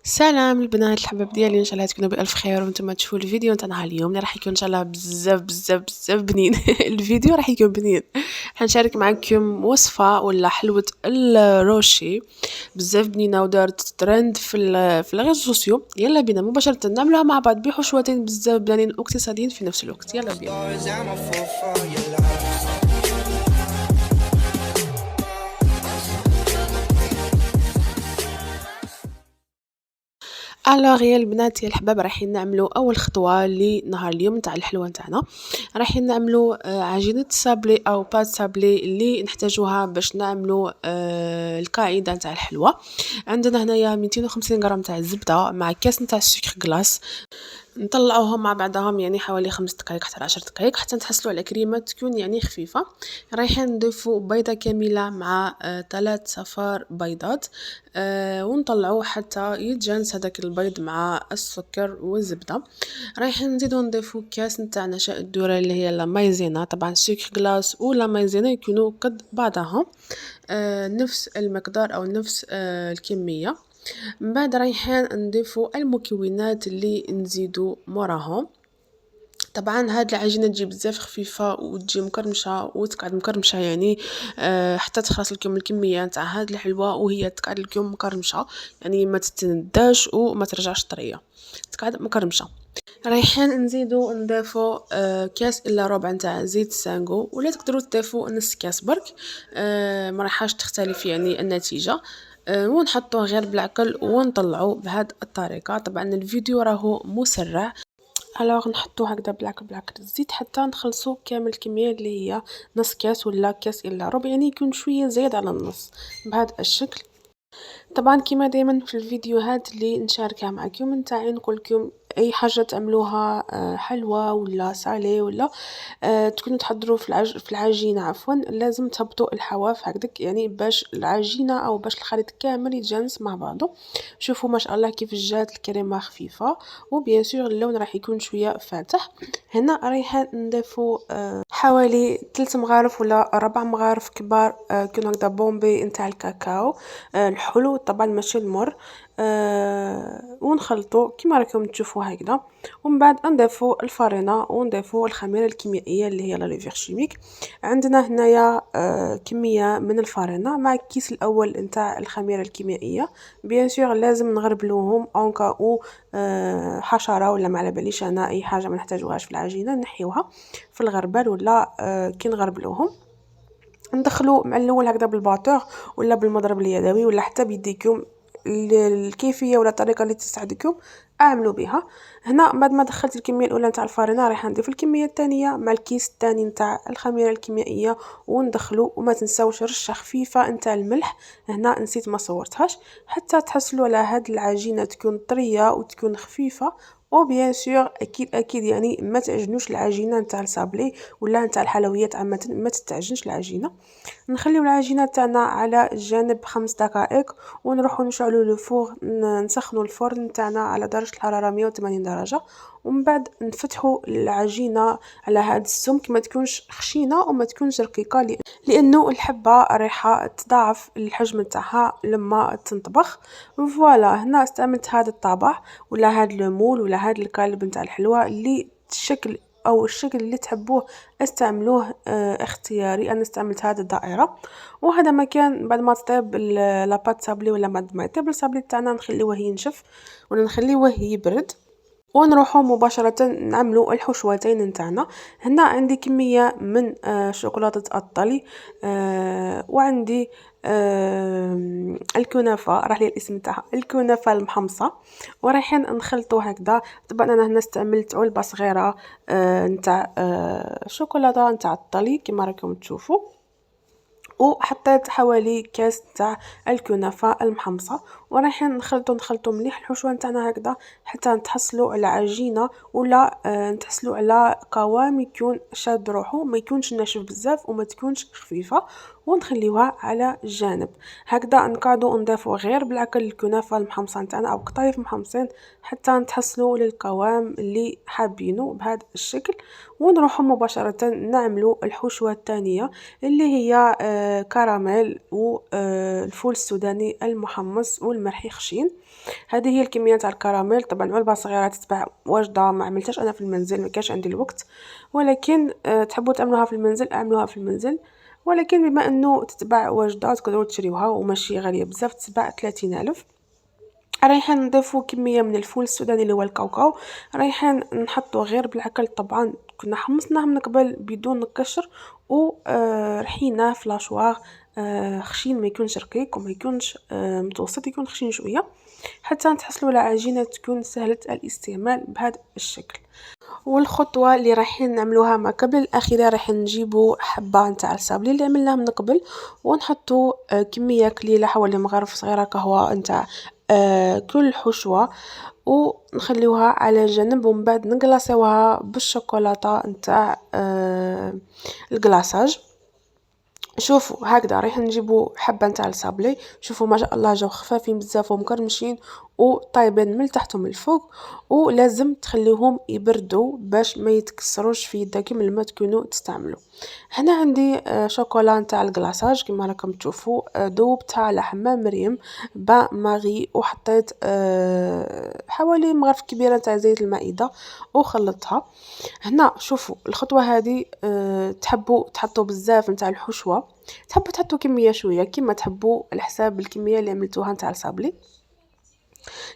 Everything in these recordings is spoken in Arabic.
سلام البنات الحباب ديالي، ان شاء الله تكونوا بالف خير وانتم تشوفوا الفيديو تاع اليوم اللي راح يكون ان شاء الله بزاف بزاف بزاف بنين. الفيديو راح يكون بنين. حنشارك معكم وصفه ولا حلوه الروشي بزاف بنينه ودارت ترند في الريزو سوسيو. يلا بينا مباشره نعملوها مع بعض بحشوتين بزاف بنانين واقتصاديين في نفس الوقت. يلا بينا. الوغ يا البنات يا الحباب رايحين نعملوا اول خطوه لنهار اليوم نتاع الحلوه نتاعنا. رايحين نعملوا عجينه صابلي او بات صابلي اللي نحتاجوها باش نعملوا القاعده نتاع الحلوه. عندنا هنايا 250 غرام تاع الزبده مع كاس نتاع السكر غلاس. نطلعوهم مع بعضهم يعني حوالي 5 دقائق حتى 10 دقائق حتى نتحصلوا على كريمه تكون يعني خفيفه. رايحين نضيفوا بيضه كامله مع 3 صفار بيضات. ونطلعوه حتى يتجانس هذاك البيض مع السكر والزبده. رايحين نزيدو نضيفوا كاس نتاع نشاء الذره اللي هي لا مايزينا، طبعا سكر غلاس ولا مايزينا يكونوا قد بعضهم، نفس المقدار او نفس الكميه. من بعد رايحين نضيفوا المكونات اللي نزيدو موراهم. طبعا هاد العجينه تجي بزاف خفيفه وتجي مكرمشه وتقعد مكرمشه يعني حتى تخلص لكم الكميه نتاع هاد الحلوه وهي تقعد لكم مكرمشه، يعني ما تتنداش وما ترجعش طريه، تقعد مكرمشه. رايحين نزيدو نضيفو كاس الا ربع نتاع زيت سانغو، ولا تقدروا تضيفوا نص كاس برك. ما راحش تختلف يعني النتيجه. ونحطوه غير بالعقل ونطلعوه بهذه الطريقه. طبعا الفيديو راهو مسرع، الوغ نحطو هكذا بالعقل الزيت حتى نخلصو كامل الكميه اللي هي نص كاس ولا كاس الا ربع، يعني يكون شويه زايد على النص بهذا الشكل. طبعا كما دائما في الفيديوهات اللي نشاركها معكم نتاعي نقولكم اي حاجه تعملوها حلوه ولا صالي ولا تكونوا تحضروا في العجينه عفوا، لازم تهبطوا الحواف هكذاك يعني باش العجينه او باش الخليط كامل يتجانس مع بعضه. شوفوا ما شاء الله كيف جات الكريمه خفيفه، وبيان سور اللون راح يكون شويه فاتح. هنا رايحه نضيفوا حوالي 3 مغارف ولا 4 مغارف كبار كانوا هكذا بومبي نتاع الكاكاو الحلو طبعا ماشي المر. ونخلطو كما راكم تشوفوا هكذا. ومن بعد نضيفوا الفرينه ونضيفوا الخميره الكيميائيه اللي هي لا ليفيغ شيميك. عندنا هنايا كميه من الفرينه مع الكيس الاول نتاع الخميره الكيميائيه. بيان سور لازم نغربلوهم اون كاو حشره ولا ما على باليش انا اي حاجه ما نحتاجوهاش في العجينه نحيوها في الغربال ولا كي نغربلوهم ندخلوا مع الاول هكذا بالباطور ولا بالمضرب اليدوي ولا حتى بيديكم الكيفيه ولا الطريقه اللي تساعدكم اعملوا بها. هنا بعد ما دخلت الكميه الاولى نتاع الفارينه راح نضيف الكميه الثانيه مع الكيس الثاني نتاع الخميره الكيميائيه وندخلوا. وما تنساوش رشه خفيفه نتاع الملح، هنا نسيت ما صورتهاش، حتى تحصلوا على هاد العجينه تكون طريه وتكون خفيفه. وبيان سور اكيد يعني ما تعجنوش العجينه نتاع الصابلي ولا نتاع الحلويات عامه، ما تتعجنش العجينه. نخليو العجينه تاعنا على جانب 5 دقائق ونروحوا نشعلوا الفور، نسخنوا الفرن تاعنا على درجه الحراره 180 درجه. ومن بعد نفتحوا العجينه على هذا السمك، ما تكونش خشينه وما تكونش رقيقه لانه الحبه رايحه تضاعف الحجم تاعها لما تنطبخ. فوالا هنا استعملت هذا الطابع ولا هذا المول ولا هذا القالب نتاع الحلوى اللي الشكل او الشكل اللي تحبوه استعملوه اختياري. انا استعملت هذه الدائره. وهذا مكان بعد ما تطيب لاباط صابلي ولا بعد ما يطيب الصابلي تاعنا نخليوه ينشف ولا نخليوه يبرد ونروحوا مباشرة نعملوا الحشوتين نتاعنا. هنا عندي كمية من شوكولاتة الطلي، وعندي الكنافة راح لي الاسم تاعها الكنافة المحمصة، ورايحين نخلطوا هكذا. طبعا انا هنا استعملت علبة صغيرة نتاع شوكولاتة نتاع الطلي كما راكم تشوفوا، وحطيت حوالي كاس تاع الكنافه المحمصه. ورايحين نخلطوا مليح الحشوه نتاعنا هكذا حتى نتحصلوا على عجينه ولا نتحصلوا على قوام يكون شاد روحه، ما يكونش ناشف بزاف وما تكونش خفيفه. ونخليوها على جانب هكذا. نقعدوا نضيفوا غير بالعقل الكنافه المحمصه نتاعنا او قطايف محمصين حتى نتحصلوا للقوام اللي حابينه بهذا الشكل. ونروحوا مباشره نعملوا الحشوه الثانيه اللي هي كراميل والفول السوداني المحمص يكون مرحي خشين. هذه هي الكميه تاع الكراميل. طبعا علبه صغيره تتباع واجده، ما عملتهاش انا في المنزل، ما كانش عندي الوقت، ولكن تحبوا تعملوها في المنزل اعملوها في المنزل. ولكن بما انه تتباع واجده تقدروا تشريوها وماشي غاليه بزاف، تتباع 30,000. رايحين نضيفو كميه من الفول السوداني اللي هو الكاوكاو. رايحين نحطو غير بالعكل، طبعا كنا حمصناه من قبل بدون قشر، و رحيناه في لاشواغ خشين، ما يكونش رقيق وما يكونش متوسط، يكون خشين شويه حتى نتحصلوا على عجينه تكون سهله الاستعمال بهذا الشكل. والخطوه اللي رايحين نعملوها ما قبل الاخيره، راح نجيبوا حبه نتاع الصابلي اللي عملناه من قبل، ونحطوا كميه قليله حوالي مغرف صغيره قهوه نتاع كل حشوه، ونخليوها على جنب. ومن بعد نقلاصيوها بالشوكولاته نتاع الكلاصاج. شوفوا هكذا رايح نجيبوا حبه نتاع الصابلي، شوفوا ما شاء الله جاو خفافين بزاف ومقرمشين وطايبين من تحت ومن الفوق. ولازم تخليهم يبردوا باش ما يتكسروش في يدكم لما تكونوا تستعملوا. هنا عندي شوكولا نتاع الكلاصاج كما راكم تشوفوا، ذوبتها على حمام مريم با ماغي، وحطيت حوالي مغرف كبيره نتاع زيت المائده وخلطتها. هنا شوفوا الخطوه هذه تحبوا تحطوا بزاف نتاع الحشوه، تحبوا تحطوا كميه شويه كما تحبوا على حساب الكميه اللي عملتوها نتاع الصابلي.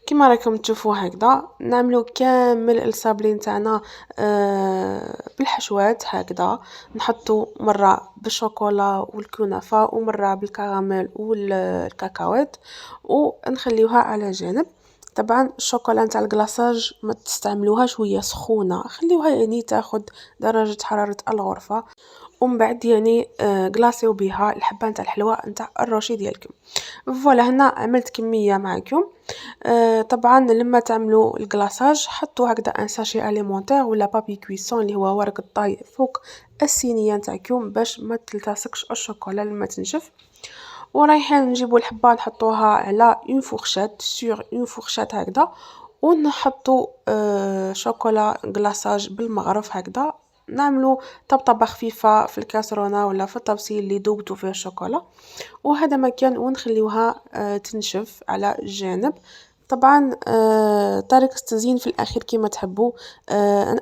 كما راكم تشوفوا هكذا نعملوا كامل الصابلي نتاعنا بالحشوات هكذا. نحطوا مره بالشوكولا والكنافه ومره بالكراميل والكاكاوات ونخليوها على جانب. طبعا الشوكولا نتاع الكلاصاج ما تستعملوهاش وهي سخونه، خليوها يعني تاخد درجه حراره الغرفه، ومن بعد يعني كلاصيو بها الحبه نتاع الحلوى نتاع الروشي ديالكم. فوالا هنا عملت كميه معكم. طبعا لما تعملوا الكلاصاج حطوا هكذا ان ساشي اليمونتير ولا بابي كويسون اللي هو ورق الطاي فوق الصينيه نتاعكم باش ما تلتصقش الشوكولا لما تنشف. ورايحين نجيبوا الحبه نحطوها على اون فورشات سور اون فورشات هكذا، ونحطوا شوكولا كلاصاج بالمغرف هكذا. نعملوا طبطبه خفيفه في الكاسرونه ولا في الطبسيل اللي ذوبتوا فيه الشوكولا، وهذا مكان ونخليوها تنشف على الجانب. طبعا طريقة التزيين في الأخير كما تحبوا.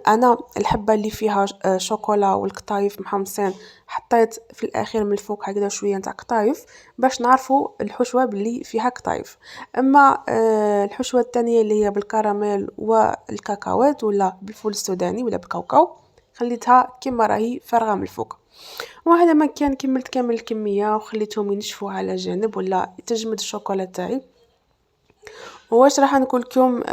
أنا الحبة اللي فيها شوكولا والقطايف محمصين حطيت في الأخير من الفوق هكذا شوية نتاع قطايف باش نعرفوا الحشوة باللي فيها قطايف. أما الحشوة الثانية اللي هي بالكراميل والكاكاوات ولا بالفول السوداني ولا بالكاوكاو خليتها كما راهي فارغة من الفوق. وهذا ما كان كملت كامل الكميه وخليتهم ينشفوا على جانب ولا تجمد الشوكولا تاعي. واش راح نقول لكم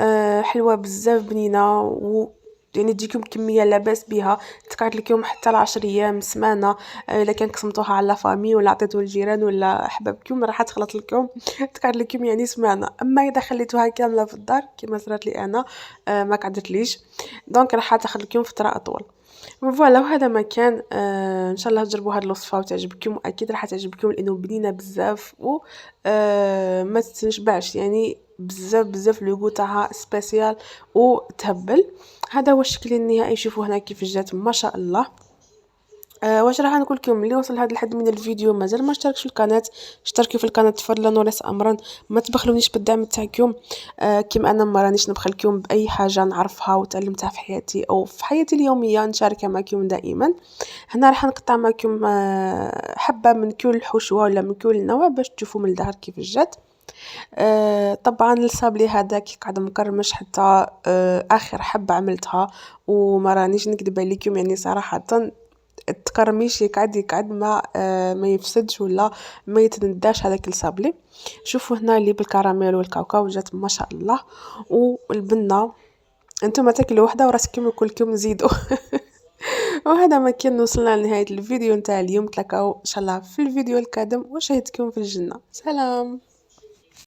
حلوه بزاف بنينه، و يعني تجيكم كميه لاباس بها، تقعد لكم حتى 10 ايام سمانه. الا كان قسمتوها على فامي ولا عطيتوها للجيران ولا احبابكم راح تخلط لكم تقعد لكم يعني سمانه. اما اذا خليتوها كامله في الدار كما صرات لي انا ما قعدتليش، دونك راح تاخذ لكم فتره اطول. فوالا وهذا ما كان ان شاء الله تجربوا هذه الوصفه وتعجبكم، واكيد راح تعجبكم لانه بنينه بزاف و ما تنشبعش يعني بزاف بزاف لوغو تاعها سبيسيال وتهبل. هذا هو الشكل النهائي، شوفوا هنا كيف جات ما شاء الله. واش راح نقول لكم اللي وصل هذا الحد من الفيديو مازال ما اشتركش في القناه، اشتركوا في القناه فضلا وليس امرا، ما تبخلونيش بالدعم تاعكم. كما انا ما رانيش نبخلكم باي حاجه نعرفها وتعلمتها في حياتي او في حياتي اليوميه نشاركها معكم دائما. هنا راح نقطع معكم حبه من كل حشوه ولا من كل نوع باش تشوفوا من الظهر كيف جات. طبعا الصابلي هذاك قاعد مقرمش حتى اخر حبه عملتها، وما رانيش نكذب عليكم يعني صراحه التقرميش يقعد ما يفسدش ولا ما يتنداش هذاك الصابلي. شوفوا هنا اللي بالكراميل والكاوكاو جات ما شاء الله. والبنه انتم تاكلوا وحده وراسكم كلكم زيدوا. وهذا ما كان وصلنا لنهايه الفيديو نتاع اليوم. تلاقاو ان شاء الله في الفيديو القادم وشاهدكم في الجنه. سلام.